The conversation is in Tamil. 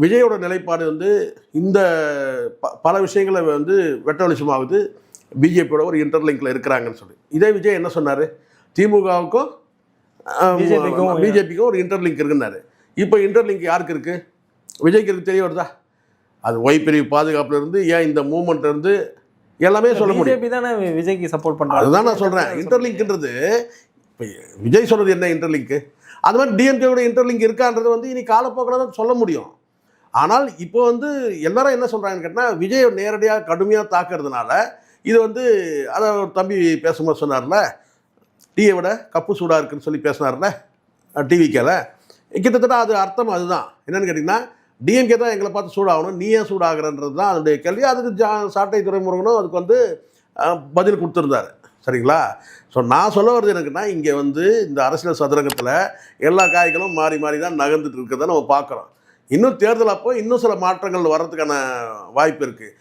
விஜயோட நிலைப்பாடு வந்து இந்த பல விஷயங்களை வந்து வெட்ட வெளிச்சமாகுது, பிஜேபியோட ஒரு இன்டர்லிங்கில் இருக்கிறாங்கன்னு சொல்லி. இதே விஜய் என்ன சொன்னார், திமுகவுக்கும் பிஜேபிக்கும் ஒரு இன்டர்லிங்க் இருக்குன்னாரு. இப்போ இன்டர்லிங்க் யாருக்கு இருக்குது? விஜய்க்கு இருக்கு, தெரிய வருதா? அது ஒய் பிரிவு பாதுகாப்புல இருந்து ஏன் இந்த மூவ்மெண்ட் இருந்து எல்லாமே சொல்ல முடியும். பிஜேபி தானே விஜய்க்கு சப்போர்ட் பண்ணுறாங்க. அதுதான் நான் சொல்கிறேன். இன்டர்லிங்க்ன்றது இப்போ விஜய் சொல்கிறது என்ன இன்டர்லிங்க்கு, அது மாதிரி டிஎம்கேவோட இன்டர்லிங்க் இருக்கான்றது வந்து இனி காலப்போக்கில் தான் சொல்ல முடியும். ஆனால் இப்போ வந்து எல்லாரும் என்ன சொல்கிறாங்கன்னு கேட்டால், விஜய் நேரடியாக கடுமையாக தாக்குறதுனால இது வந்து அதை ஒரு தம்பி பேசும்போது சொன்னார்ல, டீயை விட கப்பு சூடாக இருக்குன்னு சொல்லி பேசினார்ல டிவிக்கேல, கிட்டத்தட்ட அது அர்த்தம் அதுதான். என்னென்னு கேட்டிங்கன்னா, டிஎம்கே தான் எங்களை பார்த்து சூடாகணும், நீ ஏன் சூடாகிறன்றது தான் அதனுடைய கேள்வி. அதுக்கு சாட்டை துறைமுருகனும் அதுக்கு வந்து பதில் கொடுத்துருந்தாரு. சரிங்களா? ஸோ நான் சொல்ல வருது எனக்குன்னா, இங்கே வந்து இந்த அரசியல் சதுரங்கத்தில் எல்லா காய்களும் மாறி மாறி தான் நகர்ந்துட்டு இருக்கிறத நம்ம பார்க்குறோம். இன்னும் தேர்தல் அப்போ இன்னும் சில மாற்றங்கள் வர்றதுக்கான வாய்ப்பு இருக்குது.